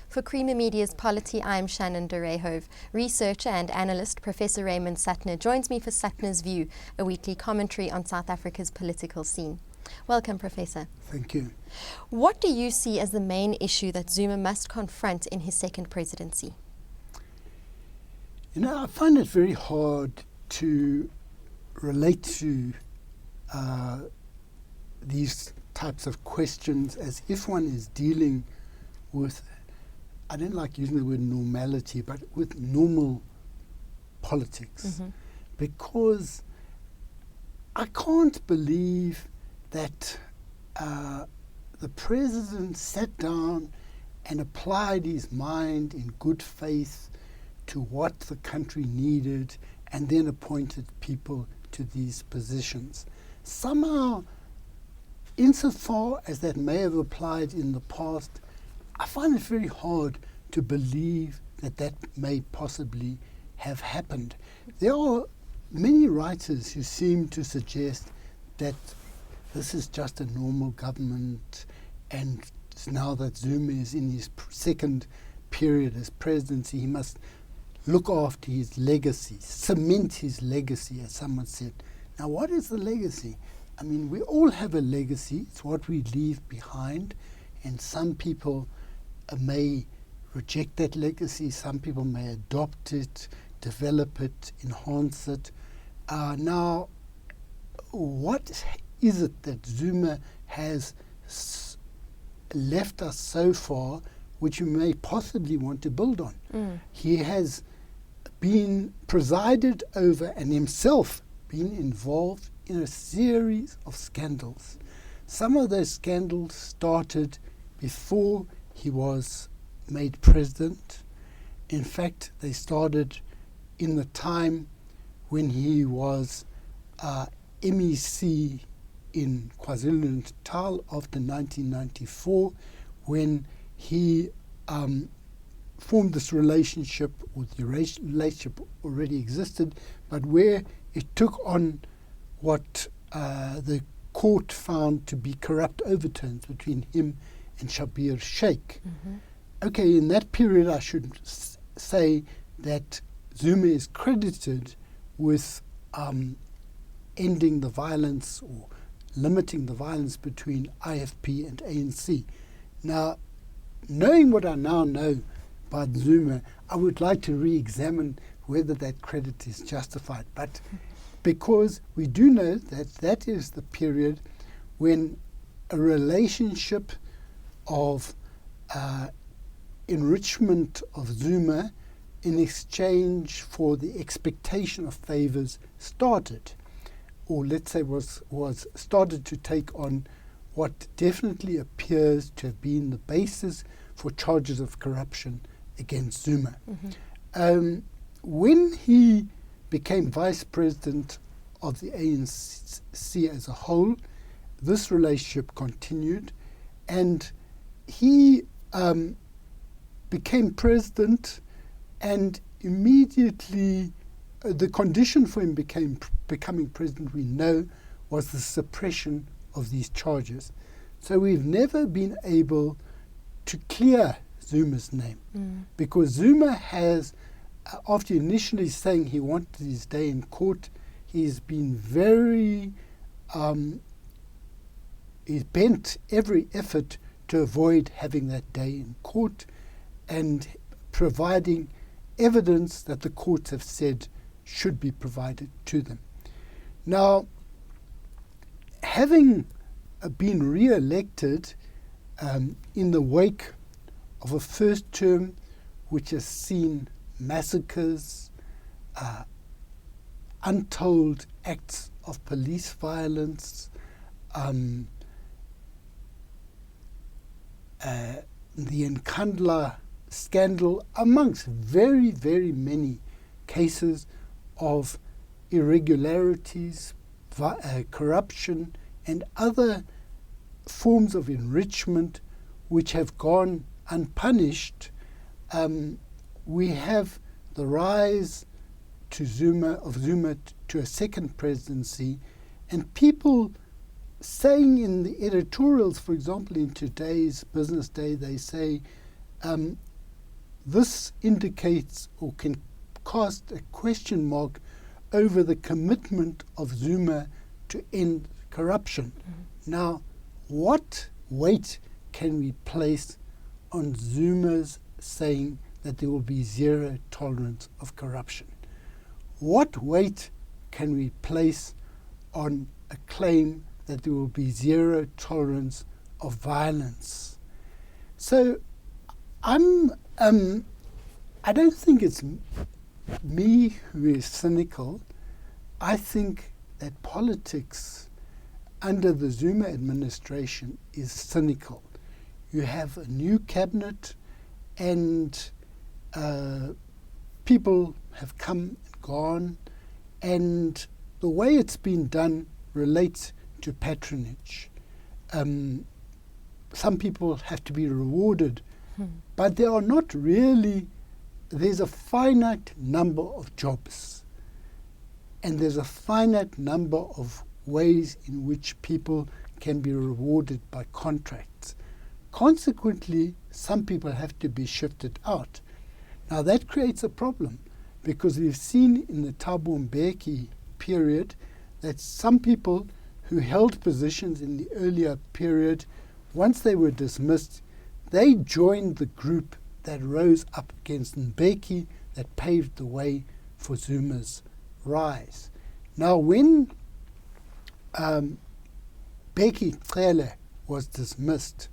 For Creamer Media's Polity, I'm Shannon de Rehove. Researcher and analyst Professor Raymond Suttner joins me for Suttner's View, a weekly commentary on South Africa's political scene. Welcome, Professor. Thank you. What do you see as the main issue that Zuma must confront in his second presidency? You know, I find it very hard to relate to these types of questions as if one is dealing with, I don't like using the word normality, but with normal politics. Because I can't believe that the president sat down and applied his mind in good faith to what the country needed and then appointed people to these positions. Somehow, insofar as that may have applied in the past, I find it very hard to believe that that may possibly have happened. There are many writers who seem to suggest that this is just a normal government, and now that Zuma is in his second period as presidency, he must look after his legacy, cement his legacy, as someone said. Now, what is the legacy? I mean, we all have a legacy. It's what we leave behind, and some people may reject that legacy. Some people may adopt it, develop it, enhance it. Now, what is it that Zuma has left us so far, which we may possibly want to build on? He has been presided over and himself been involved in a series of scandals. Some of those scandals started before he was made president. In fact, they started in the time when he was MEC in KwaZulu-Natal after 1994, when he formed this relationship, or the relationship already existed, but where it took on what the court found to be corrupt overtones between him and Shabir Sheikh. Okay, in that period I should say that Zuma is credited with ending the violence or limiting the violence between IFP and ANC. Now, knowing what I now know about Zuma, I would like to re-examine whether that credit is justified. But because we do know that that is the period when a relationship of enrichment of Zuma in exchange for the expectation of favors started, or let's say was started to take on what definitely appears to have been the basis for charges of corruption against Zuma. When he became vice president of the ANC as a whole, this relationship continued, and he became president, and immediately the condition for him becoming president, we know, was the suppression of these charges. So we've never been able to clear Zuma's name, because Zuma has, after initially saying he wanted his day in court, he's been very, he's bent every effort to avoid having that day in court and providing evidence that the courts have said should be provided to them. Now, having been re-elected in the wake of a first term which has seen massacres, untold acts of police violence, the Nkandla scandal, amongst very, very many cases of irregularities, corruption, and other forms of enrichment which have gone unpunished, we have the rise of Zuma to a second presidency, and people saying in the editorials, for example, in today's Business Day, they say this indicates or can cast a question mark over the commitment of Zuma to end corruption. Now, what weight can we place on Zuma's saying that there will be zero tolerance of corruption? What weight can we place on a claim that there will be zero tolerance of violence? So I don't think it's me who is cynical. I think that politics under the Zuma administration is cynical. You have a new cabinet and people have come and gone, and the way it's been done relates to patronage. Some people have to be rewarded, but there are not really, there's a finite number of jobs, and there's a finite number of ways in which people can be rewarded by contracts. Consequently, some people have to be shifted out. Now that creates a problem, because we've seen in the Thabo Mbeki period that some people who held positions in the earlier period, once they were dismissed, they joined the group that rose up against Mbeki, that paved the way for Zuma's rise. Now when Bheki Cele was dismissed,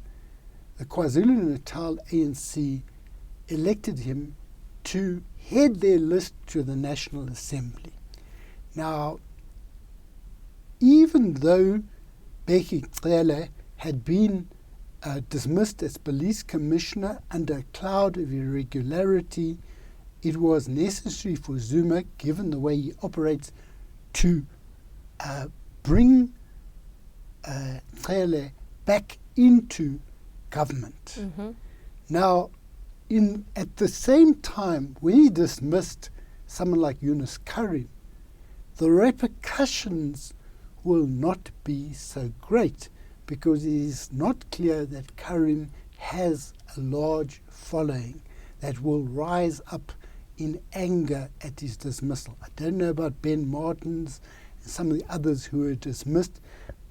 the KwaZulu-Natal ANC elected him to head their list to the National Assembly. Now, even though Bheki Cele had been dismissed as police commissioner under a cloud of irregularity, it was necessary for Zuma, given the way he operates, to bring Cele back into government. Now, at the same time, when he dismissed someone like Yunus Karim, the repercussions will not be so great, because it is not clear that Karim has a large following that will rise up in anger at his dismissal. I don't know about Ben Martins and some of the others who were dismissed,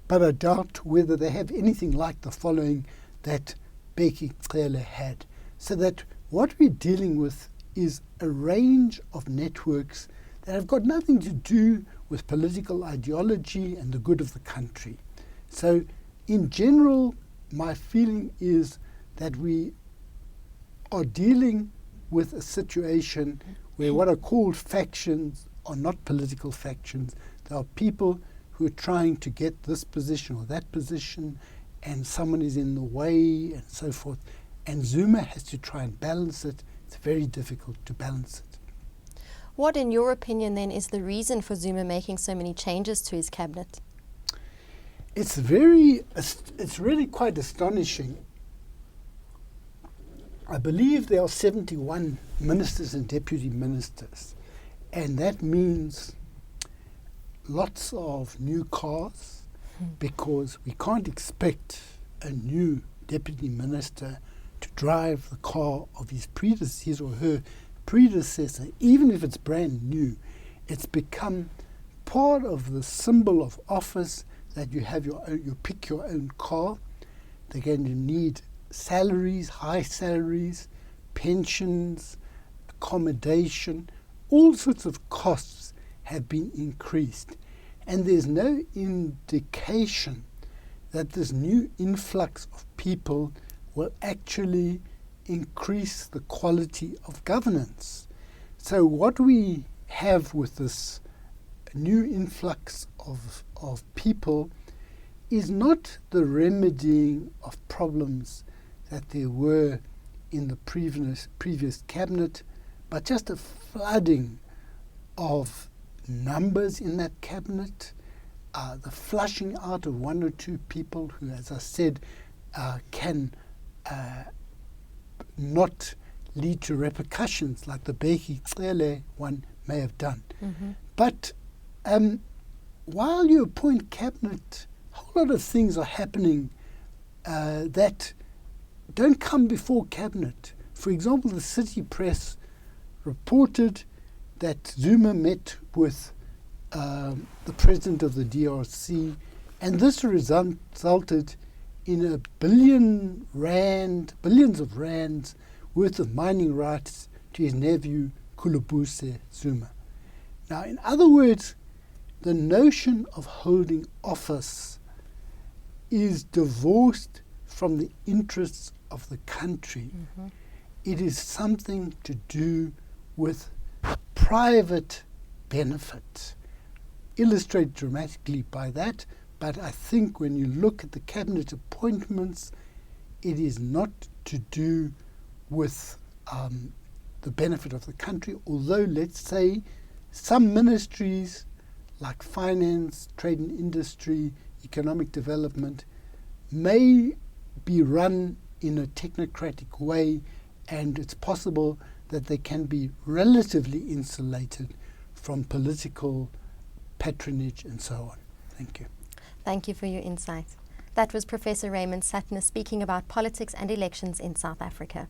but I doubt whether they have anything like the following that Bheki Cele had. So that what we're dealing with is a range of networks that have got nothing to do with political ideology and the good of the country. So in general, my feeling is that we are dealing with a situation where what are called factions are not political factions. There are people who are trying to get this position or that position, and someone is in the way and so forth. And Zuma has to try and balance it. It's very difficult to balance it. What, in your opinion, then, is the reason for Zuma making so many changes to his cabinet? It's really quite astonishing. I believe there are 71 ministers and deputy ministers, and that means lots of new cars, because we can't expect a new deputy minister to drive the car of his predecessor or her predecessor. Even if it's brand new, it's become part of the symbol of office that you have your own, you pick your own car. They're going to need salaries, high salaries, pensions, accommodation, all sorts of costs have been increased. And there's no indication that this new influx of people will actually increase the quality of governance. So what we have with this new influx of people is not the remedying of problems that there were in the previous cabinet, but just a flooding of numbers in that cabinet, the flushing out of one or two people who, as I said, can not lead to repercussions like the Bheki Cele one may have done. But while you appoint cabinet, a whole lot of things are happening that don't come before cabinet. For example, the city press reported that Zuma met with the president of the DRC, and this resulted in billions of rands worth of mining rights to his nephew Kulubuse Zuma. Now, in other words, the notion of holding office is divorced from the interests of the country. Mm-hmm. It is something to do with private benefit, illustrated dramatically by that. But I think when you look at the cabinet appointments, it is not to do with the benefit of the country, although, let's say, some ministries like finance, trade and industry, economic development may be run in a technocratic way, and it's possible that they can be relatively insulated from political patronage and so on. Thank you. Thank you for your insight. That was Professor Raymond Suttner speaking about politics and elections in South Africa.